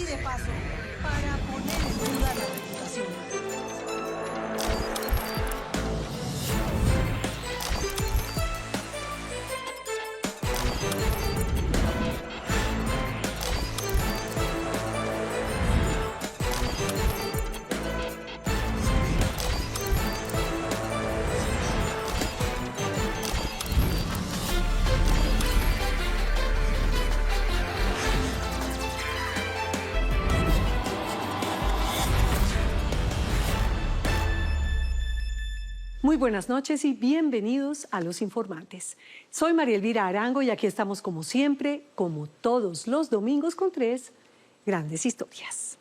de paso para poner en duda la reputación. Muy buenas noches y bienvenidos a Los Informantes. Soy María Elvira Arango y aquí estamos como siempre, como todos los domingos con 3 grandes historias.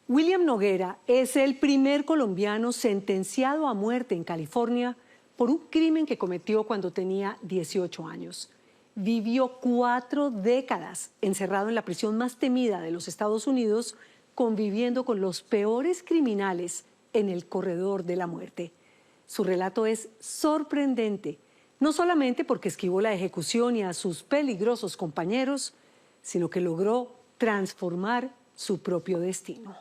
William Noguera es el primer colombiano sentenciado a muerte en California por un crimen que cometió cuando tenía 18 años. Vivió 4 décadas encerrado en la prisión más temida de los Estados Unidos, conviviendo con los peores criminales en el corredor de la muerte. Su relato es sorprendente, no solamente porque esquivó la ejecución y a sus peligrosos compañeros, sino que logró transformar su propio destino.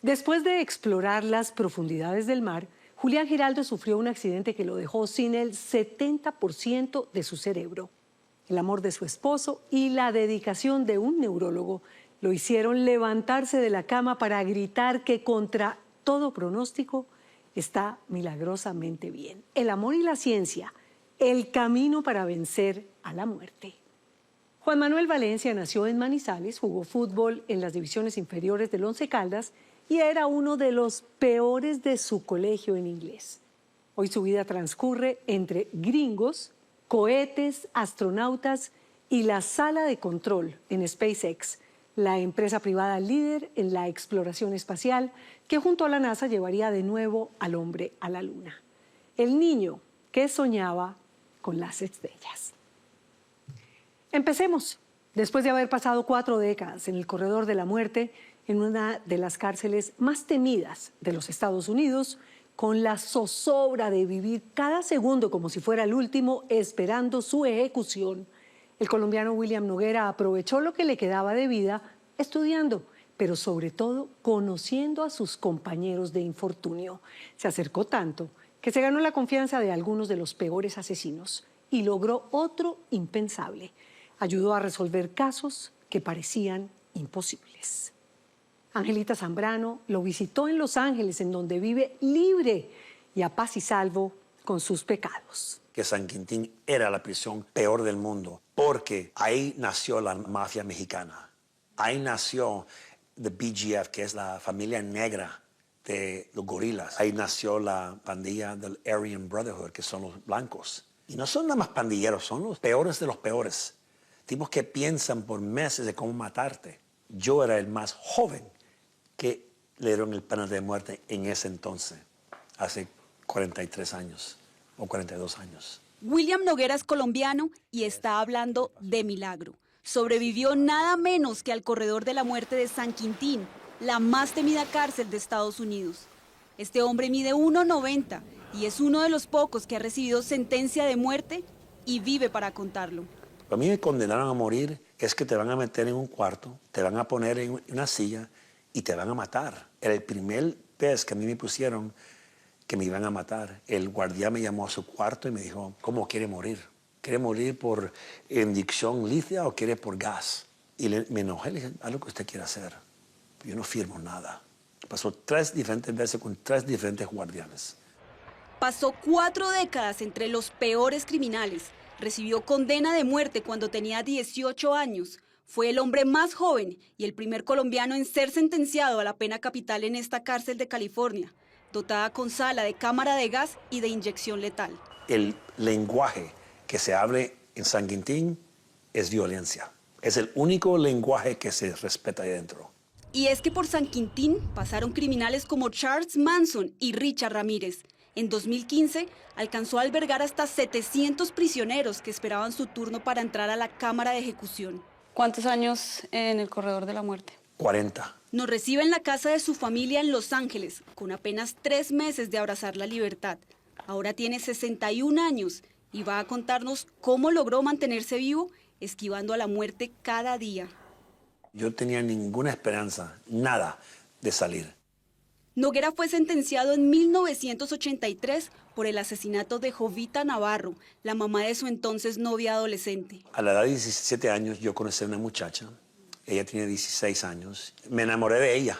Después de explorar las profundidades del mar, Julián Giraldo sufrió un accidente que lo dejó sin el 70% de su cerebro. El amor de su esposo y la dedicación de un neurólogo lo hicieron levantarse de la cama para gritar que contra todo pronóstico está milagrosamente bien. El amor y la ciencia, el camino para vencer a la muerte. Juan Manuel Valencia nació en Manizales, jugó fútbol en las divisiones inferiores del Once Caldas y era uno de los peores de su colegio en inglés. Hoy su vida transcurre entre gringos, cohetes, astronautas y la sala de control en SpaceX, la empresa privada líder en la exploración espacial que junto a la NASA llevaría de nuevo al hombre a la Luna. El niño que soñaba con las estrellas. Empecemos. Después de haber pasado 4 décadas en el corredor de la muerte, en una de las cárceles más temidas de los Estados Unidos, con la zozobra de vivir cada segundo como si fuera el último, esperando su ejecución, el colombiano William Noguera aprovechó lo que le quedaba de vida estudiando, pero sobre todo conociendo a sus compañeros de infortunio. Se acercó tanto que se ganó la confianza de algunos de los peores asesinos y logró otro impensable. Ayudó a resolver casos que parecían imposibles. Angelita Zambrano lo visitó en Los Ángeles, en donde vive libre y a paz y salvo con sus pecados. Que San Quintín era la prisión peor del mundo, porque ahí nació la mafia mexicana. Ahí nació the BGF, que es la familia negra de los gorilas. Ahí nació la pandilla del Aryan Brotherhood, que son los blancos. Y no son nada más pandilleros, son los peores de los peores. Tipos que piensan por meses de cómo matarte. Yo era el más joven que le dieron el pena de muerte en ese entonces, hace 43 años o 42 años. William Noguera es colombiano y está hablando de milagro. Sobrevivió nada menos que al corredor de la muerte de San Quintín, la más temida cárcel de Estados Unidos. Este hombre mide 1,90 y es uno de los pocos que ha recibido sentencia de muerte y vive para contarlo. A mí me condenaron a morir, es que te van a meter en un cuarto, te van a poner en una silla y te van a matar. Era el primer vez que a mí me pusieron que me iban a matar. El guardia me llamó a su cuarto y me dijo, ¿cómo quiere morir? ¿Quiere morir por inyección líquida o quiere por gas? Y me enojé, le dije, haz lo que usted quiera hacer. Yo no firmo nada. Pasó 3 diferentes veces con 3 diferentes guardianes. Pasó 4 décadas entre los peores criminales. Recibió condena de muerte cuando tenía 18 años. Fue el hombre más joven y el primer colombiano en ser sentenciado a la pena capital en esta cárcel de California, dotada con sala de cámara de gas y de inyección letal. El lenguaje que se hable en San Quintín es violencia. Es el único lenguaje que se respeta ahí dentro. Y es que por San Quintín pasaron criminales como Charles Manson y Richard Ramírez. En 2015 alcanzó a albergar hasta 700 prisioneros que esperaban su turno para entrar a la cámara de ejecución. ¿Cuántos años en el corredor de la muerte? 40. Nos recibe en la casa de su familia en Los Ángeles, con apenas 3 meses de abrazar la libertad. Ahora tiene 61 años y va a contarnos cómo logró mantenerse vivo, esquivando a la muerte cada día. Yo tenía ninguna esperanza, nada, de salir. Noguera fue sentenciado en 1983 por el asesinato de Jovita Navarro, la mamá de su entonces novia adolescente. A la edad de 17 años yo conocí a una muchacha, ella tiene 16 años. Me enamoré de ella,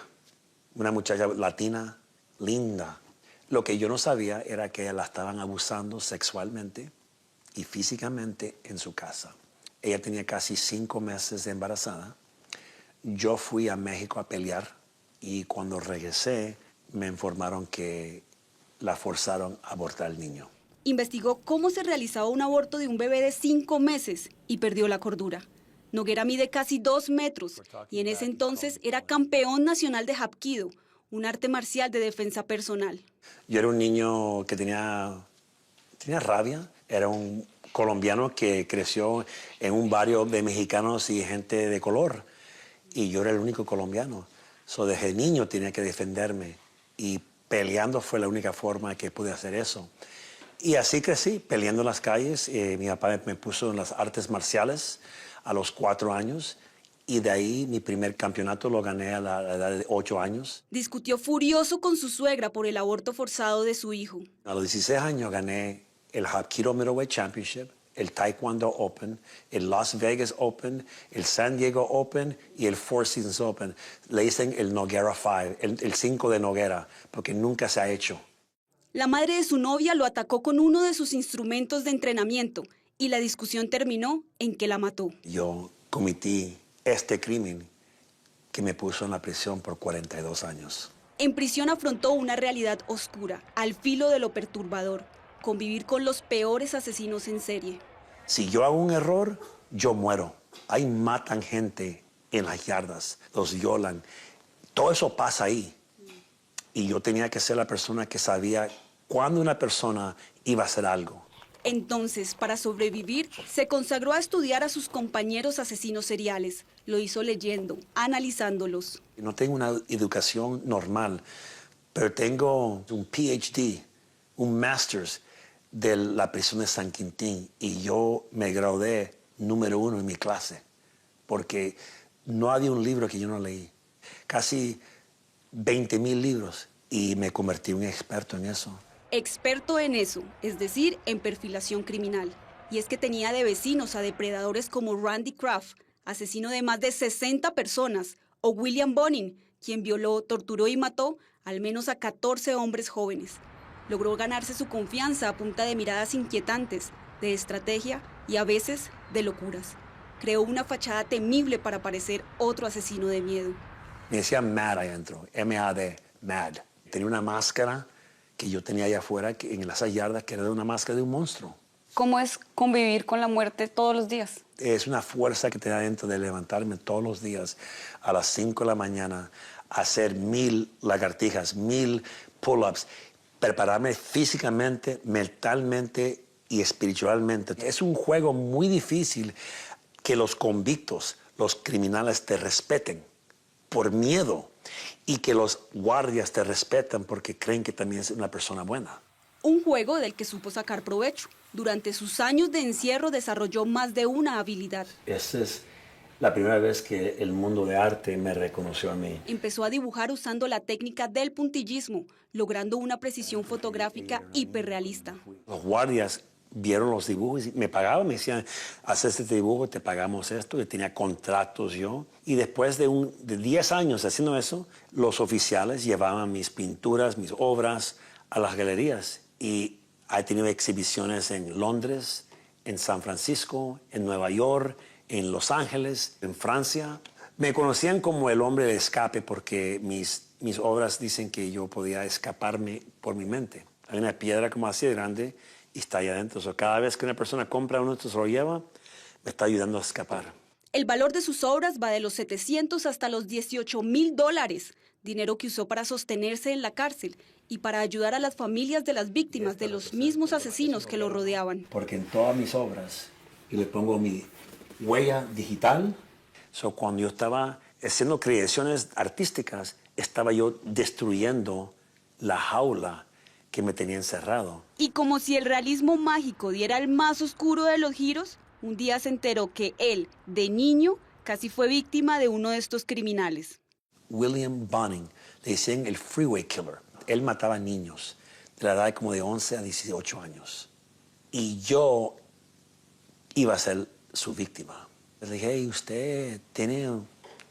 una muchacha latina, linda. Lo que yo no sabía era que la estaban abusando sexualmente y físicamente en su casa. Ella tenía casi 5 meses de embarazada. Yo fui a México a pelear y cuando regresé me informaron que la forzaron a abortar al niño. Investigó cómo se realizaba un aborto de un bebé de 5 meses y perdió la cordura. Noguera mide casi 2 metros y en ese entonces era campeón nacional de Hapkido, un arte marcial de defensa personal. Yo era un niño que tenía rabia, era un colombiano que creció en un barrio de mexicanos y gente de color y yo era el único colombiano. Desde niño tenía que defenderme y peleando fue la única forma que pude hacer eso. Y así crecí, peleando en las calles. Mi papá me puso en las artes marciales a los 4 años y de ahí mi primer campeonato lo gané a la edad de 8 años. Discutió furioso con su suegra por el aborto forzado de su hijo. A los 16 años gané el Hapkido Middleweight Championship, el Taekwondo Open, el Las Vegas Open, el San Diego Open y el Four Seasons Open. Le dicen el Noguera 5, el 5 de Noguera, porque nunca se ha hecho. La madre de su novia lo atacó con uno de sus instrumentos de entrenamiento y la discusión terminó en que la mató. Yo cometí este crimen que me puso en la prisión por 42 años. En prisión afrontó una realidad oscura, al filo de lo perturbador, convivir con los peores asesinos en serie. Si yo hago un error, yo muero. Ahí matan gente en las yardas, los violan. Todo eso pasa ahí. Y yo tenía que ser la persona que sabía cuándo una persona iba a hacer algo. Entonces, para sobrevivir, se consagró a estudiar a sus compañeros asesinos seriales. Lo hizo leyendo, analizándolos. No tengo una educación normal, pero tengo un PhD, un Master's de la prisión de San Quintín y yo me gradué número 1 en mi clase porque no había un libro que yo no leí. Casi 20,000 libros y me convertí en un experto en eso. Experto en eso, es decir, en perfilación criminal. Y es que tenía de vecinos a depredadores como Randy Kraft, asesino de más de 60 personas, o William Bonin, quien violó, torturó y mató al menos a 14 hombres jóvenes. Logró ganarse su confianza a punta de miradas inquietantes, de estrategia y a veces de locuras. Creó una fachada temible para parecer otro asesino de miedo. Me decía Mad ahí adentro, M-A-D, Mad. Tenía una máscara que yo tenía allá afuera, que en las yardas, que era una máscara de un monstruo. ¿Cómo es convivir con la muerte todos los días? Es una fuerza que te da dentro de levantarme todos los días a las 5 de la mañana, hacer 1000 lagartijas, 1000 pull-ups, prepararme físicamente, mentalmente y espiritualmente. Es un juego muy difícil que los convictos, los criminales te respeten por miedo y que los guardias te respetan porque creen que también es una persona buena. Un juego del que supo sacar provecho. Durante sus años de encierro desarrolló más de una habilidad. Esa es la primera vez que el mundo de arte me reconoció a mí. Empezó a dibujar usando la técnica del puntillismo, logrando una precisión fotográfica hiperrealista. Los guardias vieron los dibujos y me pagaban, me decían, haz este dibujo, te pagamos esto. Yo tenía contratos yo. Y después de 10 años haciendo eso, los oficiales llevaban mis pinturas, mis obras a las galerías. Y he tenido exhibiciones en Londres, en San Francisco, en Nueva York, en Los Ángeles, en Francia. Me conocían como el hombre de escape porque mis obras dicen que yo podía escaparme por mi mente. Hay una piedra como así de grande y está ahí adentro. Cada vez que una persona compra uno, se lo lleva, me está ayudando a escapar. El valor de sus obras va de los 700 hasta los $18,000, dinero que usó para sostenerse en la cárcel y para ayudar a las familias de las víctimas de los mismos asesinos que lo rodeaban. Porque en todas mis obras yo le pongo mi huella digital. Cuando yo estaba haciendo creaciones artísticas, estaba yo destruyendo la jaula que me tenía encerrado. Y como si el realismo mágico diera el más oscuro de los giros, un día se enteró que él, de niño, casi fue víctima de uno de estos criminales. William Bunning, le decían el Freeway Killer. Él mataba niños de la edad como de 11 a 18 años. Y yo iba a ser su víctima. Le dije, hey, usted tiene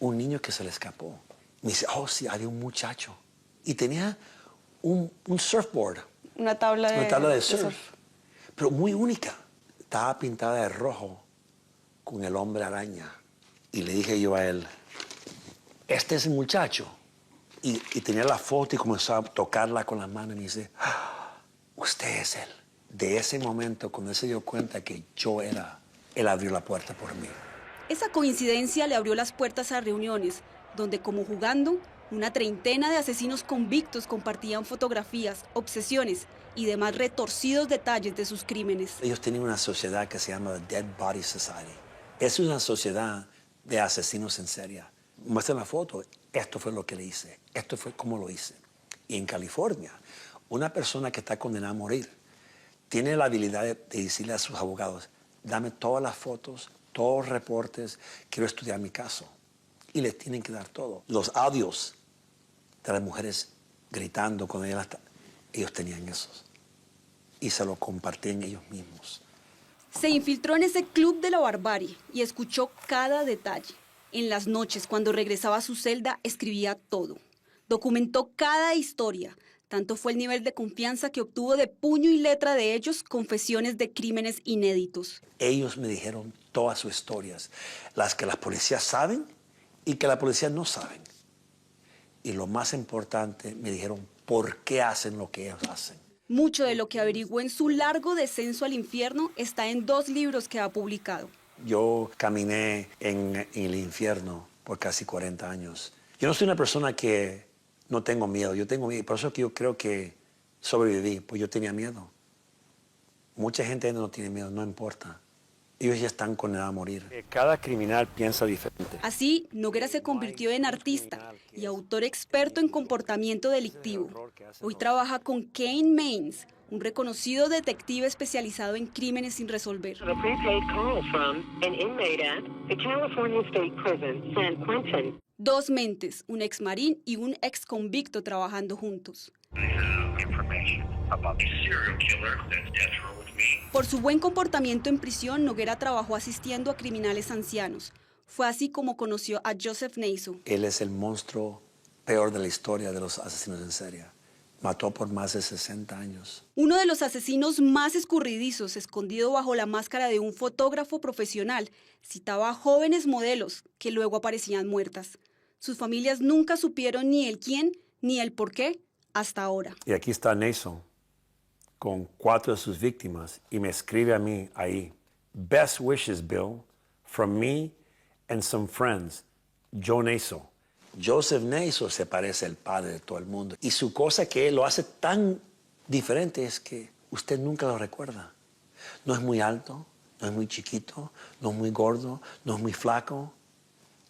un niño que se le escapó. Me dice, oh, sí, había un muchacho. Y tenía un surfboard. Una tabla de surf. Pero muy única. Estaba pintada de rojo con el hombre araña. Y le dije yo a él, este es el muchacho. Y tenía la foto y comenzó a tocarla con la mano y me dice, ah, usted es él. De ese momento, cuando él se dio cuenta que yo era, él abrió la puerta por mí. Esa coincidencia le abrió las puertas a reuniones, donde como jugando, una treintena de asesinos convictos compartían fotografías, obsesiones y demás retorcidos detalles de sus crímenes. Ellos tenían una sociedad que se llama The Dead Body Society. Es una sociedad de asesinos en serie. Muestra la foto, esto fue lo que le hice, esto fue cómo lo hice. Y en California, una persona que está condenada a morir tiene la habilidad de decirle a sus abogados, dame todas las fotos, todos los reportes, quiero estudiar mi caso. Y les tienen que dar todo. Los audios de las mujeres gritando cuando ellos tenían esos. Y se lo compartían ellos mismos. Se infiltró en ese club de la barbarie y escuchó cada detalle. En las noches, cuando regresaba a su celda, escribía todo. Documentó cada historia. Tanto fue el nivel de confianza que obtuvo de puño y letra de ellos confesiones de crímenes inéditos. Ellos me dijeron todas sus historias, las que las policías saben y que la policía no saben. Y lo más importante, me dijeron por qué hacen lo que ellos hacen. Mucho de lo que averiguó en su largo descenso al infierno está en 2 libros que ha publicado. Yo caminé en el infierno por casi 40 años. Yo no soy una persona que no tengo miedo, yo tengo miedo. Por eso que yo creo que sobreviví, pues yo tenía miedo. Mucha gente no tiene miedo, no importa. Ellos ya están condenados a morir. Cada criminal piensa diferente. Así, Noguera se convirtió en artista y autor experto en comportamiento delictivo. Hoy trabaja con Kane Mains, un reconocido detective especializado en crímenes sin resolver. A prepaid call from an inmate at the California State Prison, San Quentin. 2 mentes, un ex marín y un ex convicto trabajando juntos. Por su buen comportamiento en prisión, Noguera trabajó asistiendo a criminales ancianos. Fue así como conoció a Joseph Naso. Él es el monstruo peor de la historia de los asesinos en serie. Mató por más de 60 años. Uno de los asesinos más escurridizos, escondido bajo la máscara de un fotógrafo profesional, citaba a jóvenes modelos que luego aparecían muertas. Sus familias nunca supieron ni el quién ni el por qué hasta ahora. Y aquí está Naso con 4 de sus víctimas y me escribe a mí ahí. Best wishes, Bill, from me and some friends, Joe Naso. Joseph Naso se parece al padre de todo el mundo. Y su cosa que él lo hace tan diferente es que usted nunca lo recuerda. No es muy alto, no es muy chiquito, no es muy gordo, no es muy flaco.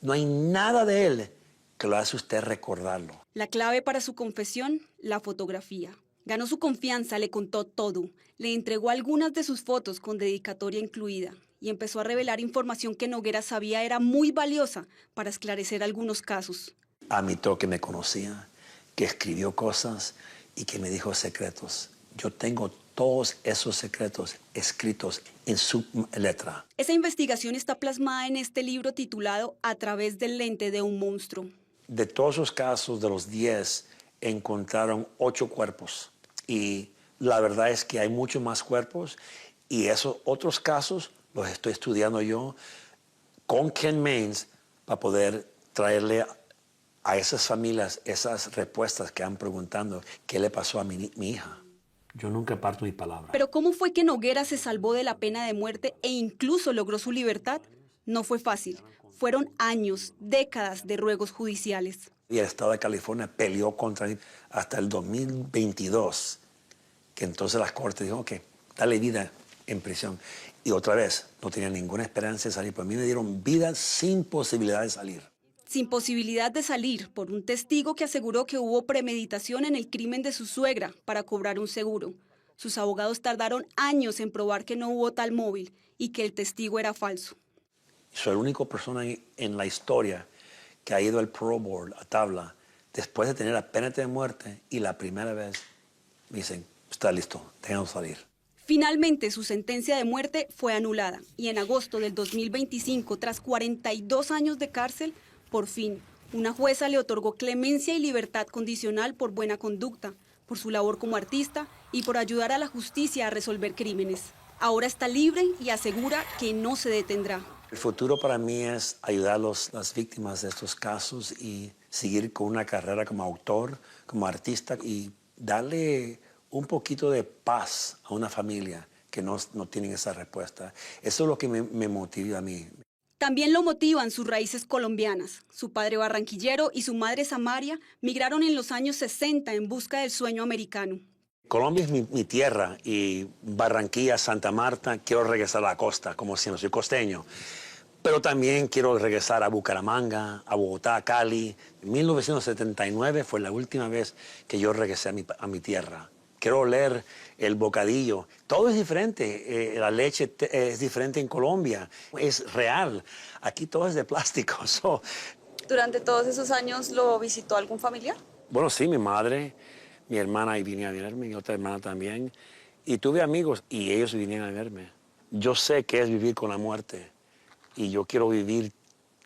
No hay nada de él que lo hace usted recordarlo. La clave para su confesión, la fotografía. Ganó su confianza, le contó todo. Le entregó algunas de sus fotos con dedicatoria incluida y empezó a revelar información que Noguera sabía era muy valiosa para esclarecer algunos casos. Admitió que me conocía, que escribió cosas y que me dijo secretos. Yo tengo todos esos secretos escritos en su letra. Esa investigación está plasmada en este libro titulado A través del lente de un monstruo. De todos los casos, de los 10, encontraron 8 cuerpos. Y la verdad es que hay muchos más cuerpos y esos otros casos los estoy estudiando yo con Ken Mains para poder traerle a esas familias esas respuestas que han preguntando qué le pasó a mi hija. Yo nunca parto mi palabra. Pero ¿cómo fue que Noguera se salvó de la pena de muerte e incluso logró su libertad? No fue fácil. Fueron años, décadas de ruegos judiciales. Y el Estado de California peleó contra mí hasta el 2022, que entonces las cortes dijeron, ok, dale vida en prisión. Y otra vez, no tenía ninguna esperanza de salir. Pero a mí me dieron vida sin posibilidad de salir. Sin posibilidad de salir por un testigo que aseguró que hubo premeditación en el crimen de su suegra para cobrar un seguro. Sus abogados tardaron años en probar que no hubo tal móvil y que el testigo era falso. Soy la única persona en la historia que ha ido al Parole Board, a tabla, después de tener la pena de muerte y la primera vez me dicen, está listo, déjanos salir. Finalmente, su sentencia de muerte fue anulada y en agosto del 2025, tras 42 años de cárcel, por fin, una jueza le otorgó clemencia y libertad condicional por buena conducta, por su labor como artista y por ayudar a la justicia a resolver crímenes. Ahora está libre y asegura que no se detendrá. El futuro para mí es ayudar a las víctimas de estos casos y seguir con una carrera como autor, como artista y darle un poquito de paz a una familia que no tienen esa respuesta. Eso es lo que me motiva a mí. También lo motivan sus raíces colombianas. Su padre barranquillero y su madre Samaria migraron en los años 60 en busca del sueño americano. Colombia es mi tierra y Barranquilla, Santa Marta, quiero regresar a la costa, como si no soy costeño. Pero también quiero regresar a Bucaramanga, a Bogotá, a Cali. En 1979 fue la última vez que yo regresé a mi tierra. Quiero oler el bocadillo. Todo es diferente. La leche es diferente en Colombia. Es real. Aquí todo es de plástico. ¿Durante todos esos años lo visitó algún familiar? Bueno, sí, mi madre, mi hermana y vine a verme, mi otra hermana también. Y tuve amigos y ellos vinieron a verme. Yo sé qué es vivir con la muerte. Y yo quiero vivir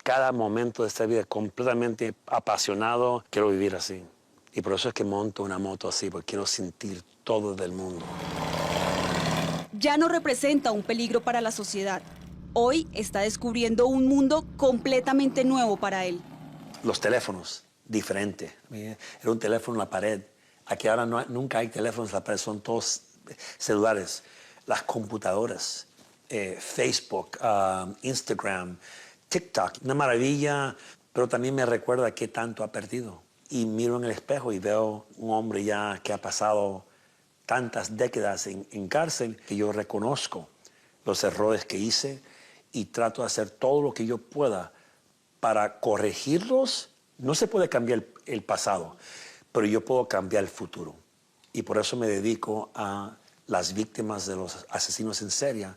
cada momento de esta vida completamente apasionado. Quiero vivir así. Y por eso es que monto una moto así, porque quiero sentir todo del mundo. Ya no representa un peligro para la sociedad. Hoy está descubriendo un mundo completamente nuevo para él. Los teléfonos, diferente. Era un teléfono en la pared. Aquí ahora nunca hay teléfonos en la pared, son todos celulares. Las computadoras, Facebook, Instagram, TikTok, una maravilla, pero también me recuerda qué tanto ha perdido. Y miro en el espejo y veo un hombre ya que ha pasado tantas décadas en cárcel que yo reconozco los errores que hice y trato de hacer todo lo que yo pueda para corregirlos. No se puede cambiar el pasado, pero yo puedo cambiar el futuro. Y por eso me dedico a las víctimas de los asesinos en serie.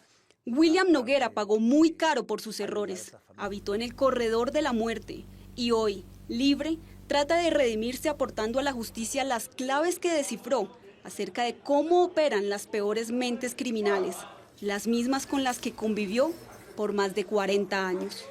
William Noguera pagó muy caro por sus errores. Habitó en el corredor de la muerte y hoy, libre, trata de redimirse aportando a la justicia las claves que descifró acerca de cómo operan las peores mentes criminales, las mismas con las que convivió por más de 40 años.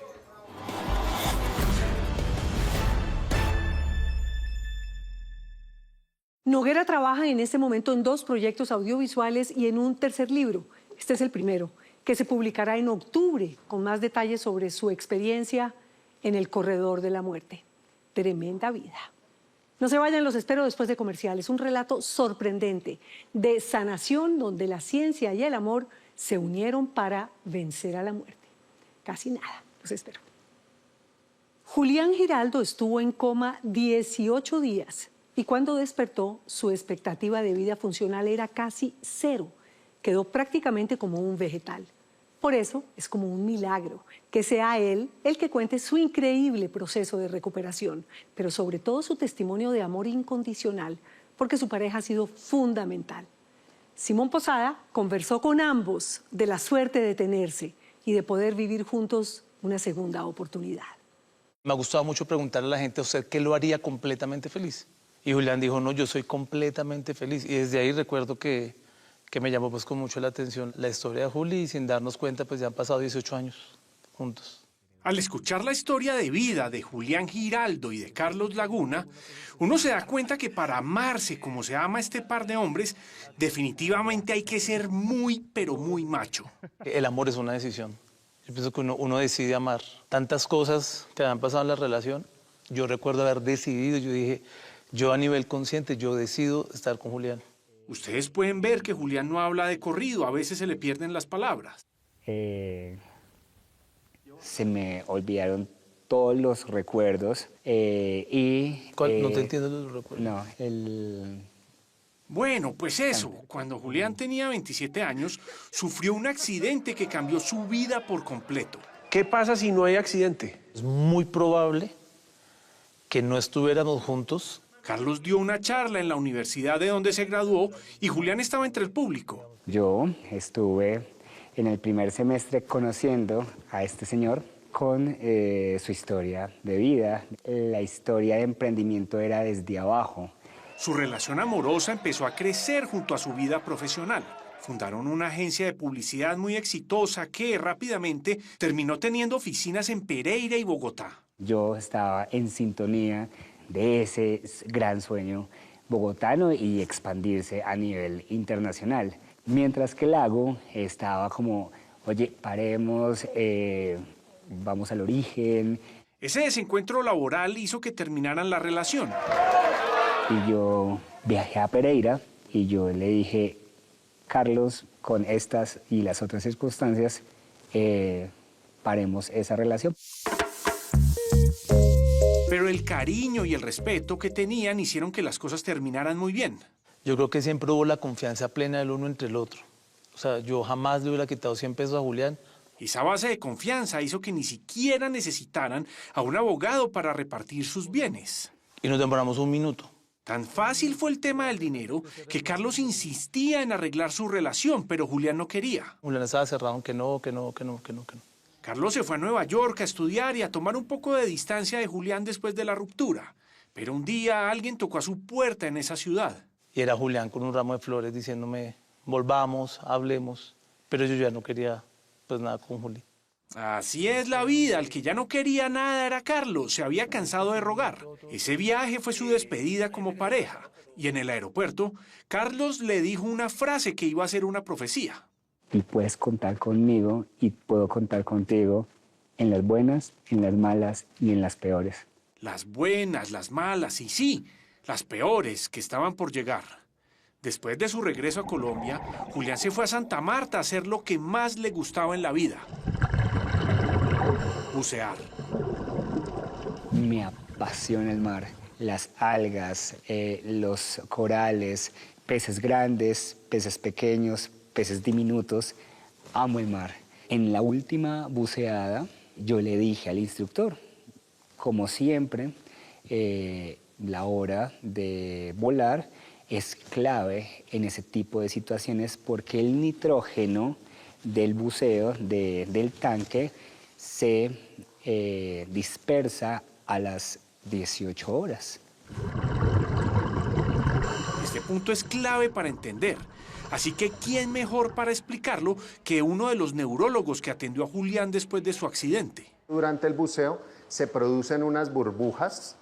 Noguera trabaja en este momento en 2 proyectos audiovisuales y en un tercer libro. Este es el primero, que se publicará en octubre, con más detalles sobre su experiencia en el corredor de la muerte. Tremenda vida. No se vayan, los espero después de comerciales. Un relato sorprendente de sanación donde la ciencia y el amor se unieron para vencer a la muerte. Casi nada, los espero. Julián Giraldo estuvo en coma 18 días y cuando despertó su expectativa de vida funcional era casi 0. Quedó prácticamente como un vegetal. Por eso es como un milagro que sea él el que cuente su increíble proceso de recuperación, pero sobre todo su testimonio de amor incondicional, porque su pareja ha sido fundamental. Simón Posada conversó con ambos de la suerte de tenerse y de poder vivir juntos una segunda oportunidad. Me ha gustado mucho preguntarle a la gente a usted qué lo haría completamente feliz. Y Julián dijo, no, yo soy completamente feliz. Y desde ahí recuerdo que me llamó pues con mucho la atención la historia de Juli y sin darnos cuenta pues ya han pasado 18 años juntos. Al escuchar la historia de vida de Julián Giraldo y de Carlos Laguna, uno se da cuenta que para amarse como se ama este par de hombres, definitivamente hay que ser muy, pero muy macho. El amor es una decisión. Yo pienso que uno decide amar. Tantas cosas que han pasado en la relación, yo recuerdo haber decidido, yo dije, yo a nivel consciente, yo decido estar con Julián. Ustedes pueden ver que Julián no habla de corrido, a veces se le pierden las palabras. Se me olvidaron todos los recuerdos y... No te entiendo los recuerdos. No, Bueno, pues eso, cuando Julián tenía 27 años, sufrió un accidente que cambió su vida por completo. ¿Qué pasa si no hay accidente? Es muy probable que no estuviéramos juntos. Carlos dio una charla en la universidad de donde se graduó y Julián estaba entre el público. Yo estuve en el primer semestre conociendo a este señor con su historia de vida. La historia de emprendimiento era desde abajo. Su relación amorosa empezó a crecer junto a su vida profesional. Fundaron una agencia de publicidad muy exitosa que rápidamente terminó teniendo oficinas en Pereira y Bogotá. Yo estaba en sintonía de ese gran sueño bogotano y expandirse a nivel internacional. Mientras que Lago estaba como, oye, paremos, vamos al origen. Ese desencuentro laboral hizo que terminaran la relación. Y yo viajé a Pereira y yo le dije, Carlos, con estas y las otras circunstancias, paremos esa relación. Pero el cariño y el respeto que tenían hicieron que las cosas terminaran muy bien. Yo creo que siempre hubo la confianza plena del uno entre el otro. O sea, yo jamás le hubiera quitado 100 pesos a Julián. Esa base de confianza hizo que ni siquiera necesitaran a un abogado para repartir sus bienes. Y nos demoramos un minuto. Tan fácil fue el tema del dinero que Carlos insistía en arreglar su relación, pero Julián no quería. Julián estaba cerrado, que no. Carlos se fue a Nueva York a estudiar y a tomar un poco de distancia de Julián después de la ruptura. Pero un día alguien tocó a su puerta en esa ciudad. Y era Julián con un ramo de flores diciéndome, volvamos, hablemos. Pero yo ya no quería pues nada con Juli. Así es la vida, el que ya no quería nada era Carlos, se había cansado de rogar. Ese viaje fue su despedida como pareja. Y en el aeropuerto, Carlos le dijo una frase que iba a ser una profecía. Y puedes contar conmigo y puedo contar contigo en las buenas, en las malas y en las peores. Las buenas, las malas y sí, las peores que estaban por llegar. Después de su regreso a Colombia, Julián se fue a Santa Marta a hacer lo que más le gustaba en la vida. Bucear. Me apasiona el mar, las algas, los corales, peces grandes, peces pequeños, peces diminutos. Amo el mar. En la última buceada yo le dije al instructor, como siempre, la hora de volar es clave en ese tipo de situaciones porque el nitrógeno del buceo, del tanque, se dispersa a las 18 horas. Este punto es clave para entender. Así que, ¿quién mejor para explicarlo que uno de los neurólogos que atendió a Julián después de su accidente? Durante el buceo se producen unas burbujas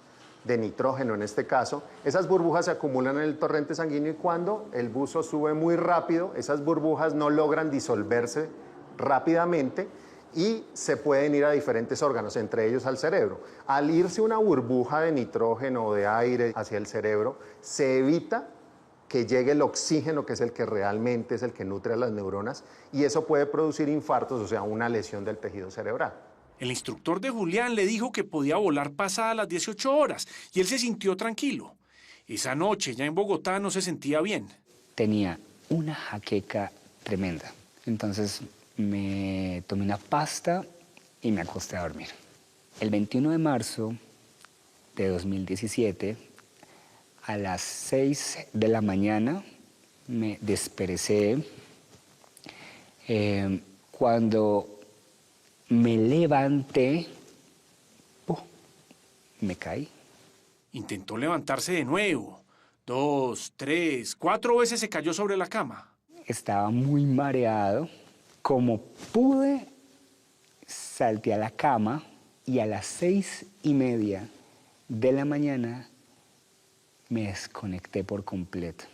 de nitrógeno en este caso. Esas burbujas se acumulan en el torrente sanguíneo y cuando el buzo sube muy rápido, esas burbujas no logran disolverse rápidamente y se pueden ir a diferentes órganos, entre ellos al cerebro. Al irse una burbuja de nitrógeno o de aire hacia el cerebro, se evita que llegue el oxígeno, que es el que realmente es el que nutre a las neuronas, y eso puede producir infartos, o sea, una lesión del tejido cerebral. El instructor de Julián le dijo que podía volar pasadas las 18 horas y él se sintió tranquilo. Esa noche, ya en Bogotá, no se sentía bien. Tenía una jaqueca tremenda. Entonces me tomé una pasta y me acosté a dormir. El 21 de marzo de 2017, a las 6 de la mañana, me desperecé. Cuando me levanté, me caí. Intentó levantarse de nuevo. 2, 3, 4 veces se cayó sobre la cama. Estaba muy mareado. Como pude, salté a la cama y a las 6:30 de la mañana me desconecté por completo.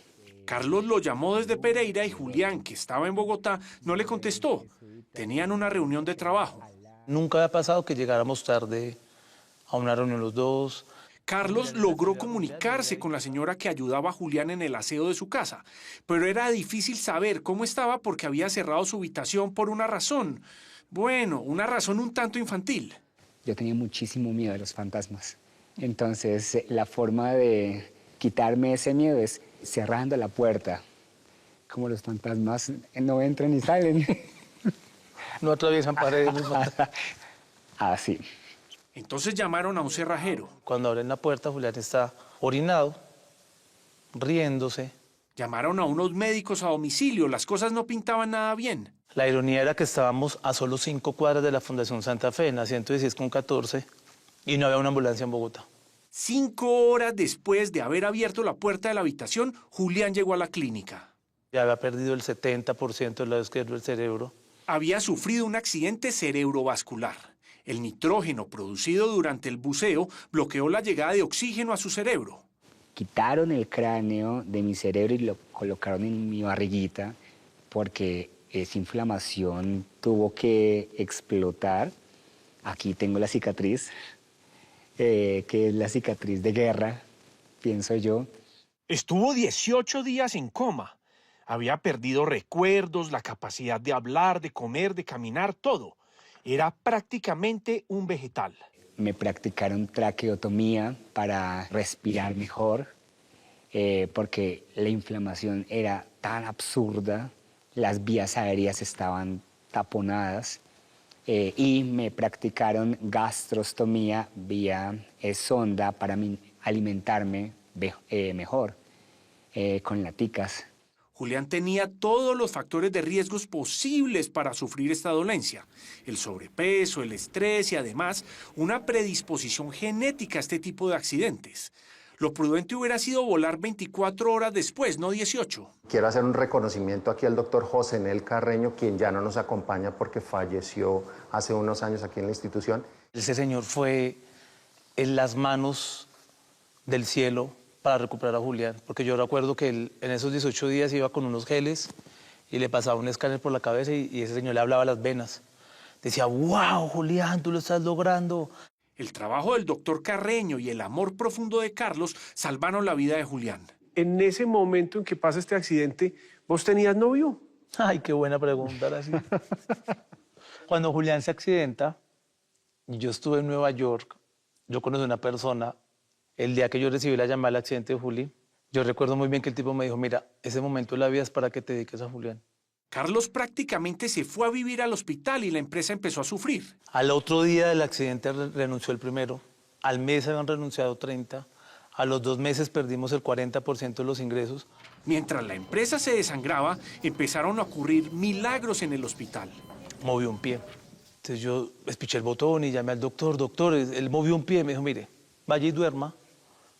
Carlos lo llamó desde Pereira y Julián, que estaba en Bogotá, no le contestó. Tenían una reunión de trabajo. Nunca había pasado que llegáramos tarde a una reunión los dos. Carlos logró comunicarse con la señora que ayudaba a Julián en el aseo de su casa, pero era difícil saber cómo estaba porque había cerrado su habitación por una razón. Bueno, una razón un tanto infantil. Yo tenía muchísimo miedo de los fantasmas. Entonces, la forma de quitarme ese miedo es cerrando la puerta. Como los fantasmas no entran ni salen. No atraviesan paredes. Así. Entonces llamaron a un cerrajero. Cuando abren la puerta, Julián está orinado, riéndose. Llamaron a unos médicos a domicilio. Las cosas no pintaban nada bien. La ironía era que estábamos a solo 5 cuadras de la Fundación Santa Fe, en la 116 con 14, y no había una ambulancia en Bogotá. 5 horas después de haber abierto la puerta de la habitación, Julián llegó a la clínica. Ya había perdido el 70% del lado izquierdo del cerebro. Había sufrido un accidente cerebrovascular. El nitrógeno producido durante el buceo bloqueó la llegada de oxígeno a su cerebro. Quitaron el cráneo de mi cerebro y lo colocaron en mi barriguita porque esa inflamación tuvo que explotar. Aquí tengo la cicatriz, que es la cicatriz de guerra, pienso yo. Estuvo 18 días en coma. Había perdido recuerdos, la capacidad de hablar, de comer, de caminar, todo. Era prácticamente un vegetal. Me practicaron traqueotomía para respirar mejor, porque la inflamación era tan absurda, las vías aéreas estaban taponadas, y me practicaron gastrostomía vía sonda para alimentarme mejor, con laticas. Julián tenía todos los factores de riesgos posibles para sufrir esta dolencia. El sobrepeso, el estrés y además una predisposición genética a este tipo de accidentes. Lo prudente hubiera sido volar 24 horas después, no 18. Quiero hacer un reconocimiento aquí al doctor José Nel Carreño, quien ya no nos acompaña porque falleció hace unos años aquí en la institución. Ese señor fue en las manos del cielo para recuperar a Julián, porque yo recuerdo que él en esos 18 días iba con unos geles y le pasaba un escáner por la cabeza y ese señor le hablaba a las venas. Decía, wow, Julián, tú lo estás logrando. El trabajo del doctor Carreño y el amor profundo de Carlos salvaron la vida de Julián. En ese momento en que pasa este accidente, ¿vos tenías novio? Ay, qué buena pregunta, ahora sí. Cuando Julián se accidenta, yo estuve en Nueva York, yo conocí a una persona. El día que yo recibí la llamada del accidente de Juli, yo recuerdo muy bien que el tipo me dijo, mira, ese momento de la vida es para que te dediques a Julián. Carlos prácticamente se fue a vivir al hospital y la empresa empezó a sufrir. Al otro día del accidente renunció el primero, al mes habían renunciado 30, a los 2 meses perdimos el 40% de los ingresos. Mientras la empresa se desangraba, empezaron a ocurrir milagros en el hospital. Movió un pie. Entonces yo espiché el botón y llamé al doctor, doctor, él movió un pie, me dijo, mire, vaya y duerma.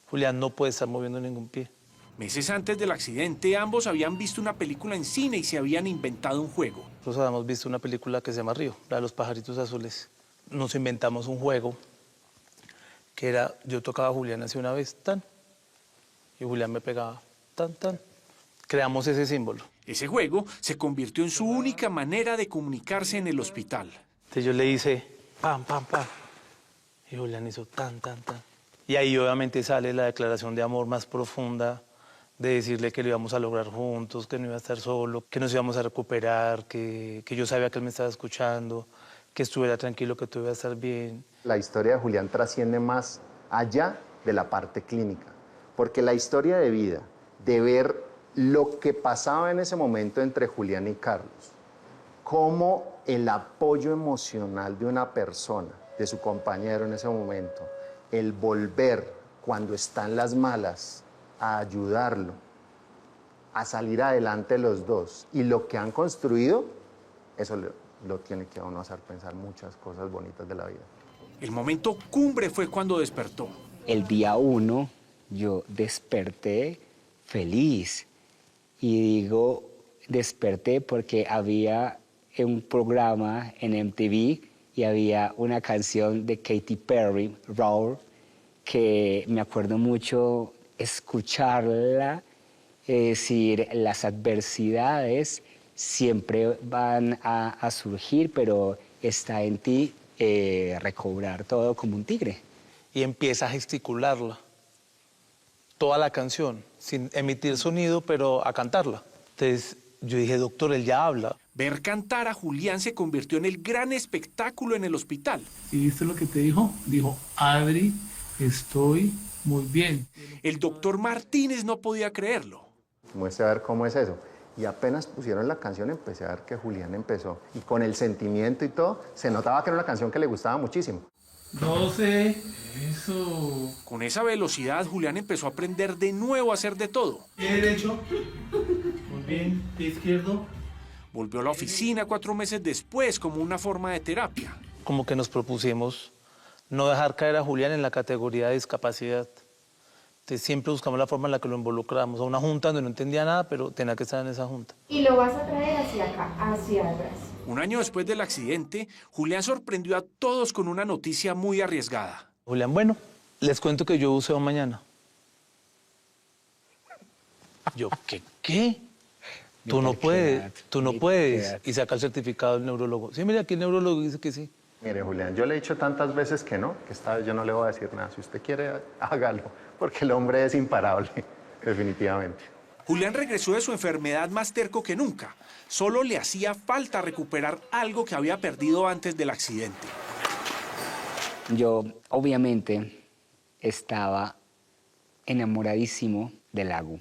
Julián no puede estar moviendo ningún pie. Meses antes del accidente, ambos habían visto una película en cine y se habían inventado un juego. Nosotros habíamos visto una película que se llama Río, la de los pajaritos azules. Nos inventamos un juego que era, yo tocaba a Julián así una vez, tan, y Julián me pegaba, tan, tan. Creamos ese símbolo. Ese juego se convirtió en su única manera de comunicarse en el hospital. Entonces yo le hice, pam, pam, pam, y Julián hizo tan, tan, tan. Y ahí obviamente sale la declaración de amor más profunda, de decirle que lo íbamos a lograr juntos, que no iba a estar solo, que nos íbamos a recuperar, que yo sabía que él me estaba escuchando, que estuviera tranquilo, que todo iba a estar bien. La historia de Julián trasciende más allá de la parte clínica, porque la historia de vida, de ver lo que pasaba en ese momento entre Julián y Carlos, cómo el apoyo emocional de una persona, de su compañero en ese momento, el volver cuando están las malas a ayudarlo, a salir adelante los dos. Y lo que han construido, eso lo tiene que a uno hacer pensar muchas cosas bonitas de la vida. El momento cumbre fue cuando despertó. El día 1 yo desperté feliz. Y digo, desperté porque había un programa en MTV y había una canción de Katy Perry, Roar, que me acuerdo mucho escucharla, decir, las adversidades siempre van a surgir, pero está en ti recobrar todo como un tigre. Y empieza a gesticularla, toda la canción, sin emitir sonido, pero a cantarla. Entonces yo dije, doctor, él ya habla. Ver cantar a Julián se convirtió en el gran espectáculo en el hospital. ¿Y viste lo que te dijo? Dijo, Adri, estoy muy bien. El doctor Martínez no podía creerlo. Muestra a ver cómo es eso. Y apenas pusieron la canción, empecé a ver que Julián empezó. Y con el sentimiento y todo, se notaba que era una canción que le gustaba muchísimo. 12, eso. Con esa velocidad, Julián empezó a aprender de nuevo a hacer de todo. Pie derecho, muy bien, pie izquierdo. Volvió a la oficina 4 meses después como una forma de terapia. Como que nos propusimos no dejar caer a Julián en la categoría de discapacidad. Entonces siempre buscamos la forma en la que lo involucramos. A una junta donde no entendía nada, pero tenía que estar en esa junta. Y lo vas a traer hacia acá, hacia el brazo. Un año después del accidente, Julián sorprendió a todos con una noticia muy arriesgada. Julián, bueno, les cuento que yo buceo mañana. Yo, ¿qué? Tú no puedes. Y saca el certificado del neurólogo. Sí, mire, aquí el neurólogo dice que sí. Mire, Julián, yo le he dicho tantas veces que no, que esta vez yo no le voy a decir nada. Si usted quiere, hágalo, porque el hombre es imparable, definitivamente. Julián regresó de su enfermedad más terco que nunca. Solo le hacía falta recuperar algo que había perdido antes del accidente. Yo, obviamente, estaba enamoradísimo del lago.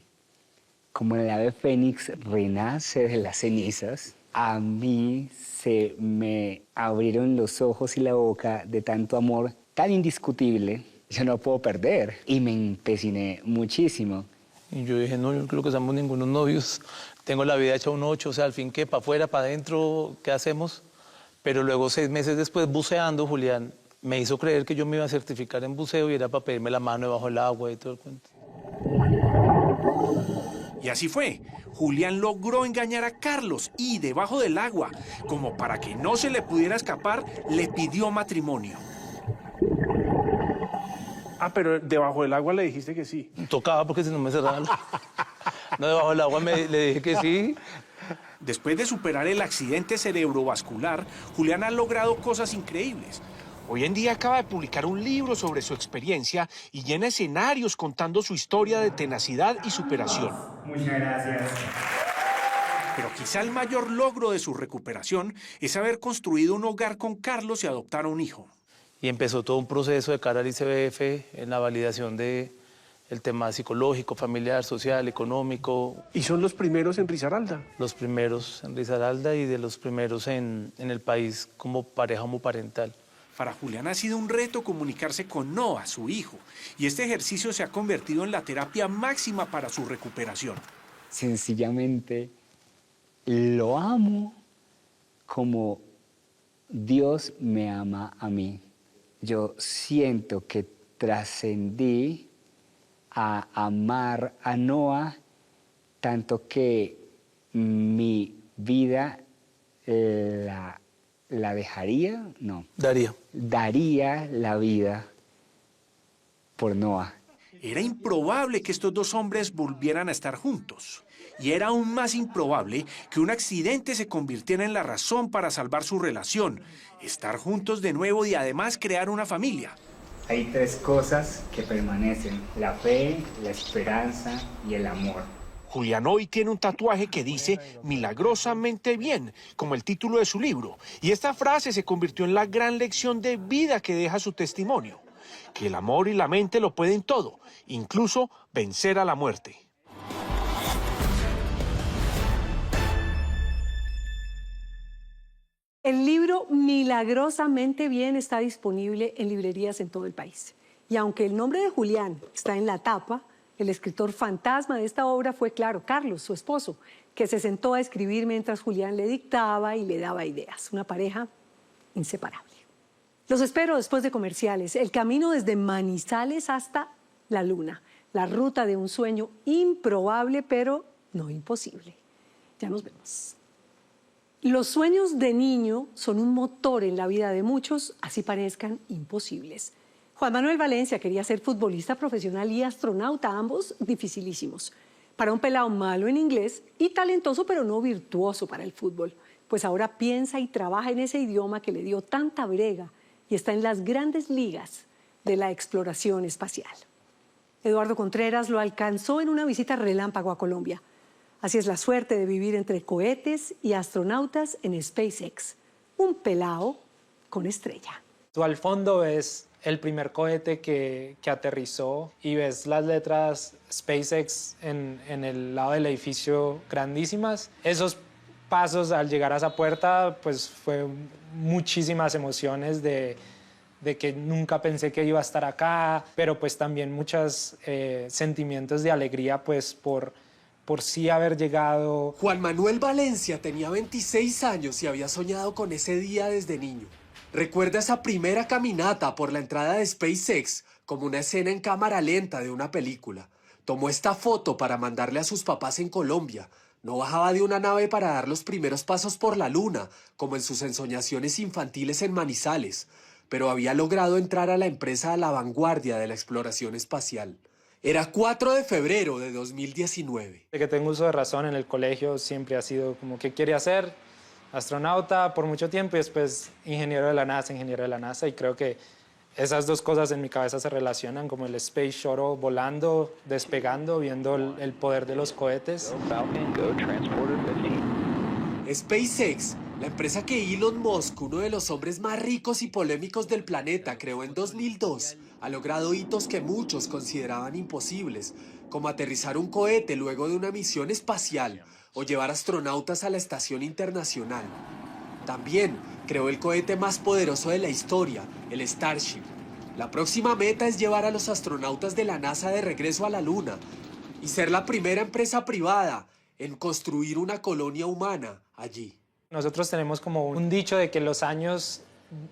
Como el ave fénix renace de las cenizas, a mí se me abrieron los ojos y la boca de tanto amor tan indiscutible. Yo no puedo perder. Y me empeciné muchísimo. Y yo dije, no, yo creo que somos ningunos novios. Tengo la vida hecha un 8, o sea, al fin, ¿qué? ¿Para afuera, para adentro? ¿Qué hacemos? Pero luego, 6 meses después, buceando, Julián me hizo creer que yo me iba a certificar en buceo y era para pedirme la mano debajo del agua y todo el cuento. Y así fue. Julián logró engañar a Carlos y debajo del agua, como para que no se le pudiera escapar, le pidió matrimonio. Ah, pero debajo del agua le dijiste que sí. Tocaba porque si no me cerraban. No, debajo del agua le dije que sí. Después de superar el accidente cerebrovascular, Julián ha logrado cosas increíbles. Hoy en día acaba de publicar un libro sobre su experiencia y llena escenarios contando su historia de tenacidad y superación. Muchas gracias. Pero quizá el mayor logro de su recuperación es haber construido un hogar con Carlos y adoptar a un hijo. Y empezó todo un proceso de cara al ICBF en la validación del tema psicológico, familiar, social, económico. ¿Y son los primeros en Risaralda? Los primeros en Risaralda y de los primeros en el país como pareja homoparental. Para Julián ha sido un reto comunicarse con Noah, su hijo, y este ejercicio se ha convertido en la terapia máxima para su recuperación. Sencillamente lo amo como Dios me ama a mí. Yo siento que trascendí a amar a Noah tanto que mi vida la dejaría, no. Daría la vida por Noah. Era improbable que estos dos hombres volvieran a estar juntos. Y era aún más improbable que un accidente se convirtiera en la razón para salvar su relación, estar juntos de nuevo y además crear una familia. Hay 3 cosas que permanecen: la fe, la esperanza y el amor. Julián hoy tiene un tatuaje que dice milagrosamente bien, como el título de su libro. Y esta frase se convirtió en la gran lección de vida que deja su testimonio. Que el amor y la mente lo pueden todo, incluso vencer a la muerte. El libro Milagrosamente Bien está disponible en librerías en todo el país. Y aunque el nombre de Julián está en la tapa, el escritor fantasma de esta obra fue, claro, Carlos, su esposo, que se sentó a escribir mientras Julián le dictaba y le daba ideas. Una pareja inseparable. Los espero después de comerciales. El camino desde Manizales hasta la Luna. La ruta de un sueño improbable, pero no imposible. Ya nos vemos. Los sueños de niño son un motor en la vida de muchos, así parezcan imposibles. Juan Manuel Valencia quería ser futbolista profesional y astronauta, ambos dificilísimos. Para un pelado malo en inglés y talentoso pero no virtuoso para el fútbol, pues ahora piensa y trabaja en ese idioma que le dio tanta brega y está en las grandes ligas de la exploración espacial. Eduardo Contreras lo alcanzó en una visita relámpago a Colombia. Así es la suerte de vivir entre cohetes y astronautas en SpaceX. Un pelao con estrella. Tú al fondo ves el primer cohete que aterrizó y ves las letras SpaceX en el lado del edificio grandísimas. Esos pasos al llegar a esa puerta, pues fue muchísimas emociones de que nunca pensé que iba a estar acá, pero pues también muchos sentimientos de alegría pues por por sí haber llegado. Juan Manuel Valencia tenía 26 años y había soñado con ese día desde niño. Recuerda esa primera caminata por la entrada de SpaceX como una escena en cámara lenta de una película. Tomó esta foto para mandarle a sus papás en Colombia. No bajaba de una nave para dar los primeros pasos por la luna, como en sus ensoñaciones infantiles en Manizales, pero había logrado entrar a la empresa a la vanguardia de la exploración espacial. Era 4 de febrero de 2019. De que tengo uso de razón, en el colegio siempre ha sido como que quería ser astronauta por mucho tiempo y después ingeniero de la NASA, y creo que esas dos cosas en mi cabeza se relacionan, como el Space Shuttle volando, despegando, viendo el poder de los cohetes. SpaceX, la empresa que Elon Musk, uno de los hombres más ricos y polémicos del planeta, creó en 2002, ha logrado hitos que muchos consideraban imposibles, como aterrizar un cohete luego de una misión espacial o llevar astronautas a la Estación Internacional. También creó el cohete más poderoso de la historia, el Starship. La próxima meta es llevar a los astronautas de la NASA de regreso a la Luna y ser la primera empresa privada en construir una colonia humana allí. Nosotros tenemos como un dicho de que los años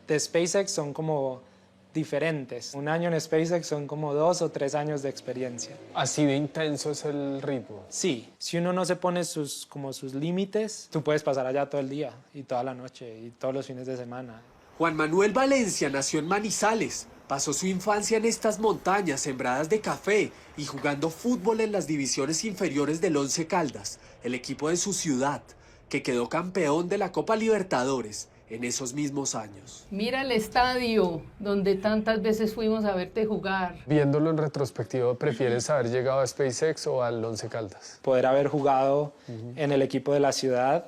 de SpaceX son como diferentes. Un año en SpaceX son como 2 o 3 años de experiencia. ¿Así de intenso es el ritmo? Sí, si uno no se pone sus límites, tú puedes pasar allá todo el día y toda la noche y todos los fines de semana. Juan Manuel Valencia nació en Manizales. Pasó su infancia en estas montañas sembradas de café y jugando fútbol en las divisiones inferiores del Once Caldas, el equipo de su ciudad, que quedó campeón de la Copa Libertadores en esos mismos años. Mira el estadio donde tantas veces fuimos a verte jugar. Viéndolo en retrospectiva, ¿prefieres haber llegado a SpaceX o al Once Caldas? Poder haber jugado en el equipo de la ciudad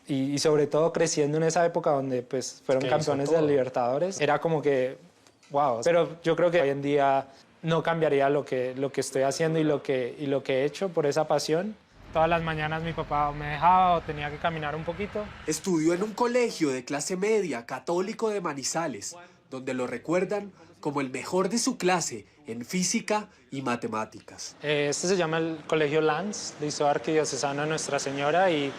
y sobre todo creciendo en esa época donde pues fueron campeones de Libertadores, era como que wow. Pero yo creo que hoy en día no cambiaría lo que estoy haciendo y lo que he hecho por esa pasión. Todas las mañanas mi papá me dejaba o tenía que caminar un poquito. Estudió en un colegio de clase media católico de Manizales, donde lo recuerdan como el mejor de su clase en física y matemáticas. Este se llama el Colegio Lanz, Liceo Arquidiocesano de Nuestra Señora, y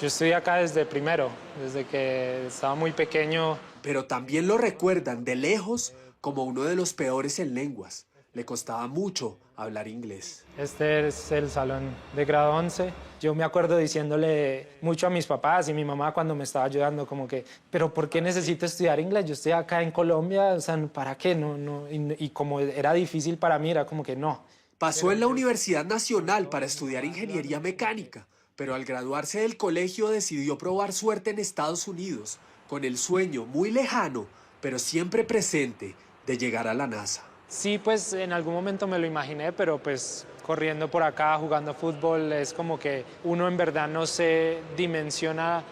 yo estudié acá desde primero, desde que estaba muy pequeño. Pero también lo recuerdan de lejos como uno de los peores en lenguas. Le costaba mucho hablar inglés. Este es el salón de grado 11. Yo me acuerdo diciéndole mucho a mis papás y mi mamá cuando me estaba ayudando, como que, ¿pero por qué necesito estudiar inglés? Yo estoy acá en Colombia, o sea, ¿para qué? No. Y como era difícil para mí, era como que no. Pasó en la Universidad Nacional para estudiar ingeniería mecánica, pero al graduarse del colegio decidió probar suerte en Estados Unidos, con el sueño muy lejano, pero siempre presente, de llegar a la NASA. Sí, pues en algún momento me lo imaginé, pero pues corriendo por acá, jugando fútbol, es como que uno en verdad no se dimensiona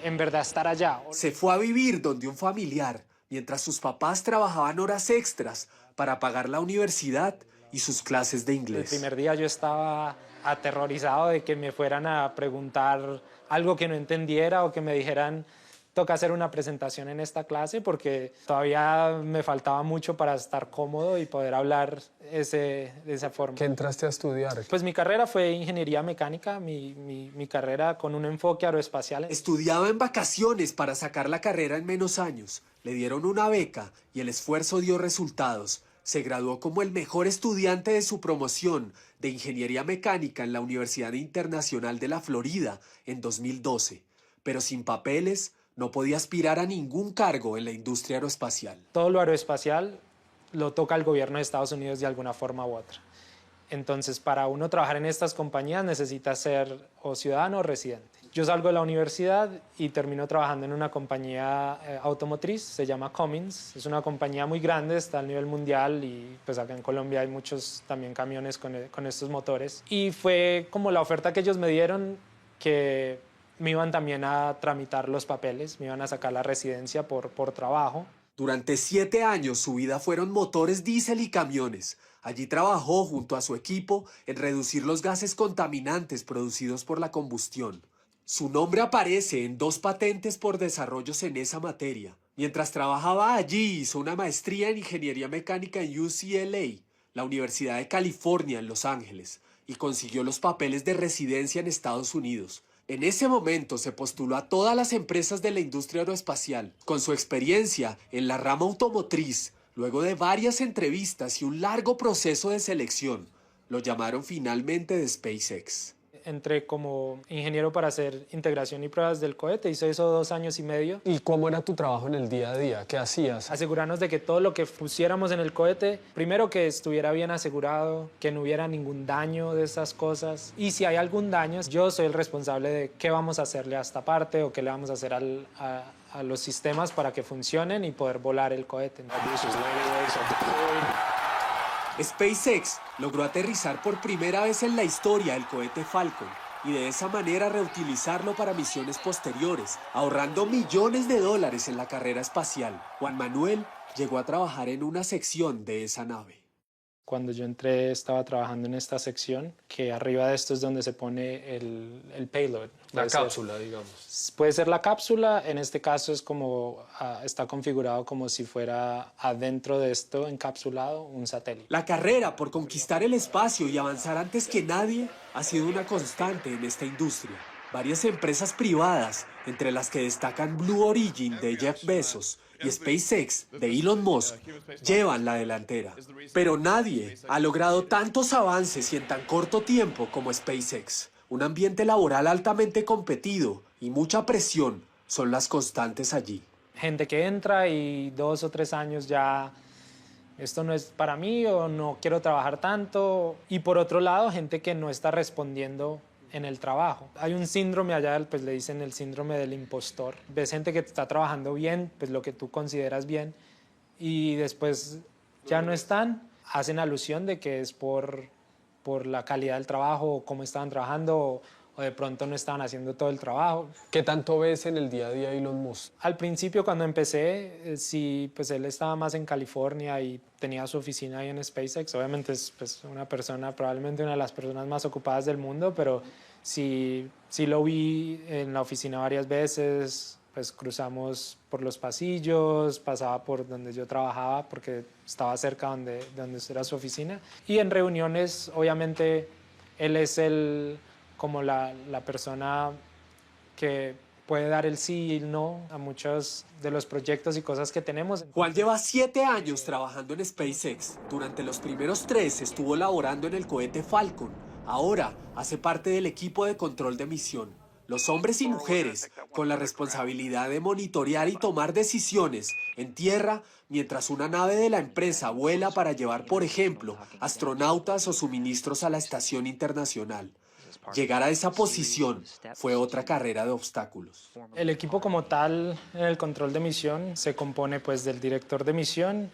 en verdad estar allá. Se fue a vivir donde un familiar, mientras sus papás trabajaban horas extras para pagar la universidad y sus clases de inglés. El primer día yo estaba aterrorizado de que me fueran a preguntar algo que no entendiera o que me dijeran toca hacer una presentación en esta clase, porque todavía me faltaba mucho para estar cómodo y poder hablar de esa forma. ¿Qué entraste a estudiar? Pues mi carrera fue ingeniería mecánica, mi carrera con un enfoque aeroespacial. Estudiaba en vacaciones para sacar la carrera en menos años. Le dieron una beca y el esfuerzo dio resultados. Se graduó como el mejor estudiante de su promoción de ingeniería mecánica en la Universidad Internacional de la Florida en 2012, pero sin papeles. No podía aspirar a ningún cargo en la industria aeroespacial. Todo lo aeroespacial lo toca el gobierno de Estados Unidos de alguna forma u otra. Entonces, para uno trabajar en estas compañías necesita ser o ciudadano o residente. Yo salgo de la universidad y termino trabajando en una compañía automotriz, se llama Cummins. Es una compañía muy grande, está a nivel mundial y pues acá en Colombia hay muchos también camiones con estos motores. Y fue como la oferta que ellos me dieron, que me iban también a tramitar los papeles, me iban a sacar la residencia por trabajo. Durante 7 años su vida fueron motores diésel y camiones. Allí trabajó junto a su equipo en reducir los gases contaminantes producidos por la combustión. Su nombre aparece en 2 patentes por desarrollos en esa materia. Mientras trabajaba allí hizo una maestría en ingeniería mecánica en UCLA, la Universidad de California en Los Ángeles, y consiguió los papeles de residencia en Estados Unidos. En ese momento se postuló a todas las empresas de la industria aeroespacial. Con su experiencia en la rama automotriz, luego de varias entrevistas y un largo proceso de selección, lo llamaron finalmente de SpaceX. Entré como ingeniero para hacer integración y pruebas del cohete, hice eso 2 años y medio. ¿Y cómo era tu trabajo en el día a día? ¿Qué hacías? Asegurarnos de que todo lo que pusiéramos en el cohete, primero que estuviera bien asegurado, que no hubiera ningún daño de esas cosas. Y si hay algún daño, yo soy el responsable de qué vamos a hacerle a esta parte o qué le vamos a hacer a los sistemas para que funcionen y poder volar el cohete. SpaceX logró aterrizar por primera vez en la historia el cohete Falcon y de esa manera reutilizarlo para misiones posteriores, ahorrando millones de dólares en la carrera espacial. Juan Manuel llegó a trabajar en una sección de esa nave. Cuando yo entré estaba trabajando en esta sección, que arriba de esto es donde se pone el payload. La cápsula, digamos. Puede ser la cápsula, en este caso es como, está configurado como si fuera adentro de esto encapsulado un satélite. La carrera por conquistar el espacio y avanzar antes que nadie ha sido una constante en esta industria. Varias empresas privadas, entre las que destacan Blue Origin de Jeff Bezos y SpaceX de Elon Musk, llevan la delantera. Pero nadie ha logrado tantos avances y en tan corto tiempo como SpaceX. Un ambiente laboral altamente competido y mucha presión son las constantes allí. Gente que entra y 2 o 3 años ya, esto no es para mí o no quiero trabajar tanto. Y por otro lado, gente que no está respondiendo en el trabajo. Hay un síndrome allá, pues le dicen el síndrome del impostor. Ves gente que está trabajando bien, pues lo que tú consideras bien, y después ya no están. Hacen alusión de que es por la calidad del trabajo, o cómo estaban trabajando, o de pronto no estaban haciendo todo el trabajo. ¿Qué tanto ves en el día a día Elon Musk? Al principio, cuando empecé, sí, pues él estaba más en California y tenía su oficina ahí en SpaceX. Obviamente es pues, una persona, probablemente una de las personas más ocupadas del mundo, pero sí lo vi en la oficina varias veces. Pues cruzamos por los pasillos, pasaba por donde yo trabajaba porque estaba cerca donde era su oficina. Y en reuniones, obviamente, él es como la persona que puede dar el sí y el no a muchos de los proyectos y cosas que tenemos. Juan lleva 7 años trabajando en SpaceX. Durante los primeros 3 estuvo laborando en el cohete Falcon. Ahora hace parte del equipo de control de misión. Los hombres y mujeres con la responsabilidad de monitorear y tomar decisiones en tierra mientras una nave de la empresa vuela para llevar, por ejemplo, astronautas o suministros a la estación internacional. Llegar a esa posición fue otra carrera de obstáculos. El equipo como tal en el control de misión se compone pues del director de misión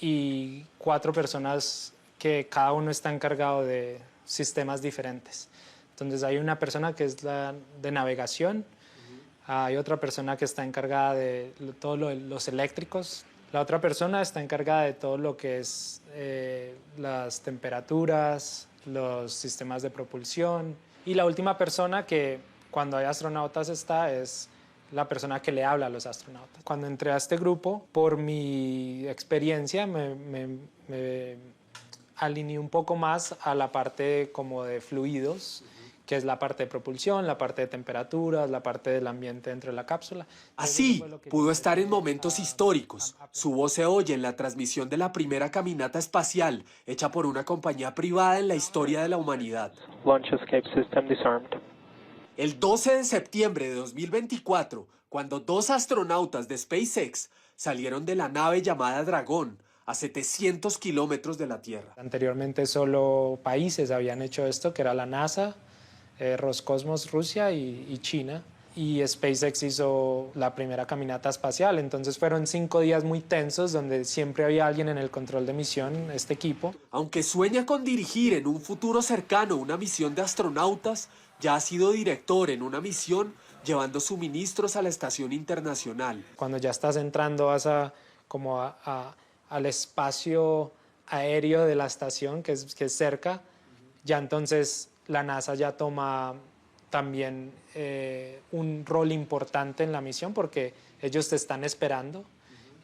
y 4 personas que cada uno está encargado de sistemas diferentes. Entonces hay una persona que es la de navegación, hay otra persona que está encargada de todos los eléctricos, la otra persona está encargada de todo lo que es las temperaturas, los sistemas de propulsión, y la última persona que cuando hay astronautas es la persona que le habla a los astronautas. Cuando entré a este grupo, por mi experiencia me alineé un poco más a la parte como de fluidos, que es la parte de propulsión, la parte de temperaturas, la parte del ambiente dentro de la cápsula. Así, pudo estar en momentos históricos. Su voz se oye en la transmisión de la primera caminata espacial hecha por una compañía privada en la historia de la humanidad. Launch escape system disarmed. El 12 de septiembre de 2024, cuando 2 astronautas de SpaceX salieron de la nave llamada Dragón, a 700 kilómetros de la Tierra. Anteriormente solo países habían hecho esto, que era la NASA, Roscosmos Rusia y China, y SpaceX hizo la primera caminata espacial. Entonces fueron 5 días muy tensos donde siempre había alguien en el control de misión, este equipo. Aunque sueña con dirigir en un futuro cercano una misión de astronautas, ya ha sido director en una misión llevando suministros a la estación internacional. Cuando ya estás entrando al espacio aéreo de la estación, que es cerca, ya entonces la NASA ya toma también un rol importante en la misión porque ellos te están esperando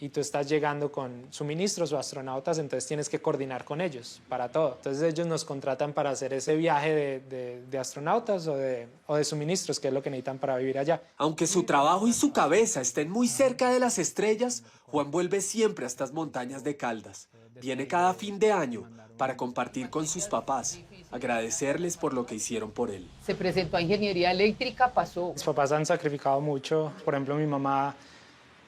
y tú estás llegando con suministros o astronautas, entonces tienes que coordinar con ellos para todo. Entonces ellos nos contratan para hacer ese viaje de astronautas o de suministros, que es lo que necesitan para vivir allá. Aunque su trabajo y su cabeza estén muy cerca de las estrellas, Juan vuelve siempre a estas montañas de Caldas. Viene cada fin de año para compartir con sus papás, agradecerles por lo que hicieron por él. Se presentó a ingeniería eléctrica, pasó. Mis papás han sacrificado mucho. Por ejemplo, mi mamá,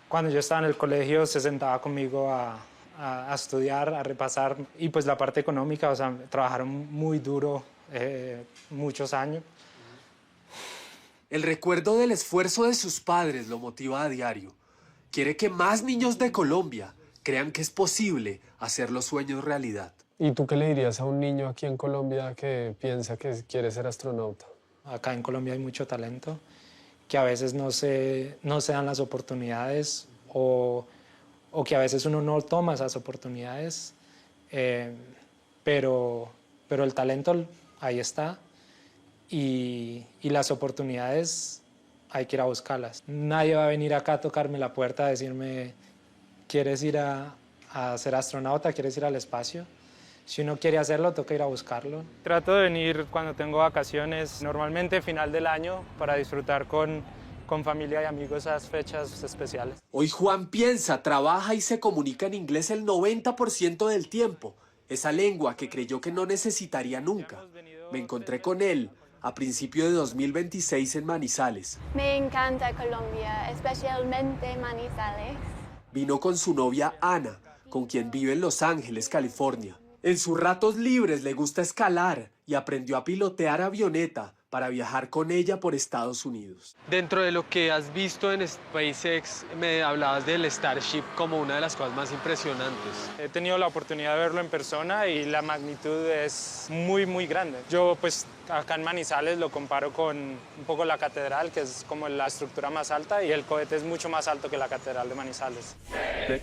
cuando yo estaba en el colegio, se sentaba conmigo a estudiar, a repasar. Y pues la parte económica, o sea, trabajaron muy duro muchos años. El recuerdo del esfuerzo de sus padres lo motiva a diario. Quiere que más niños de Colombia crean que es posible hacer los sueños realidad. ¿Y tú qué le dirías a un niño aquí en Colombia que piensa que quiere ser astronauta? Acá en Colombia hay mucho talento, que a veces no se dan las oportunidades o que a veces uno no toma esas oportunidades, pero el talento ahí está y las oportunidades hay que ir a buscarlas. Nadie va a venir acá a tocarme la puerta a decirme, ¿quieres ir a ser astronauta? ¿Quieres ir al espacio? Si uno quiere hacerlo, toca ir a buscarlo. Trato de venir cuando tengo vacaciones, normalmente final del año, para disfrutar con familia y amigos esas fechas especiales. Hoy Juan piensa, trabaja y se comunica en inglés el 90% del tiempo, esa lengua que creyó que no necesitaría nunca. Me encontré con él a principios de 2026 en Manizales. Me encanta Colombia, especialmente Manizales. Vino con su novia Ana, con quien vive en Los Ángeles, California. En sus ratos libres le gusta escalar y aprendió a pilotear avioneta para viajar con ella por Estados Unidos. Dentro de lo que has visto en SpaceX, me hablabas del Starship como una de las cosas más impresionantes. He tenido la oportunidad de verlo en persona y la magnitud es muy, muy grande. Yo, pues, acá en Manizales lo comparo con un poco la catedral, que es como la estructura más alta, y el cohete es mucho más alto que la catedral de Manizales. 6,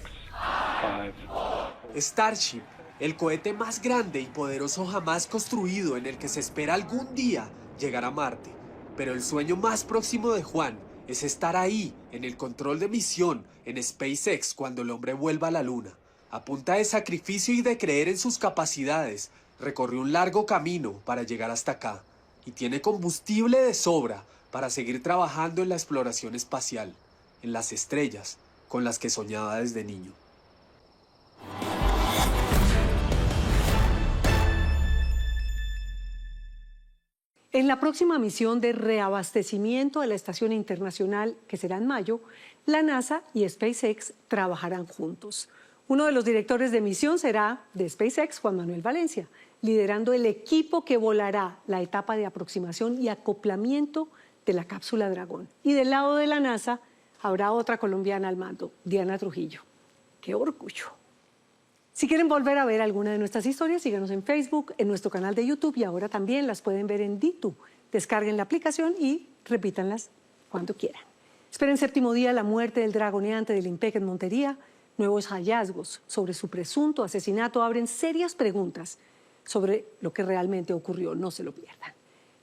5. Starship, el cohete más grande y poderoso jamás construido, en el que se espera algún día llegar a Marte. Pero el sueño más próximo de Juan es estar ahí, en el control de misión, en SpaceX, cuando el hombre vuelva a la Luna. A punta de sacrificio y de creer en sus capacidades, recorrió un largo camino para llegar hasta acá. Y tiene combustible de sobra para seguir trabajando en la exploración espacial, en las estrellas, con las que soñaba desde niño. En la próxima misión de reabastecimiento de la Estación Internacional, que será en mayo, la NASA y SpaceX trabajarán juntos. Uno de los directores de misión será de SpaceX, Juan Manuel Valencia, liderando el equipo que volará la etapa de aproximación y acoplamiento de la cápsula Dragón. Y del lado de la NASA habrá otra colombiana al mando, Diana Trujillo. ¡Qué orgullo! Si quieren volver a ver alguna de nuestras historias, síganos en Facebook, en nuestro canal de YouTube y ahora también las pueden ver en Ditu. Descarguen la aplicación y repítanlas cuando quieran. Esperen séptimo día la muerte del dragoneante del IMPEC en Montería. Nuevos hallazgos sobre su presunto asesinato abren serias preguntas sobre lo que realmente ocurrió. No se lo pierdan.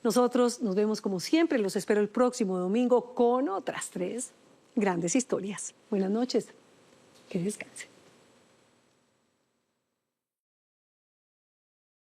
Nosotros nos vemos como siempre. Los espero el próximo domingo con otras 3 grandes historias. Buenas noches. Que descansen.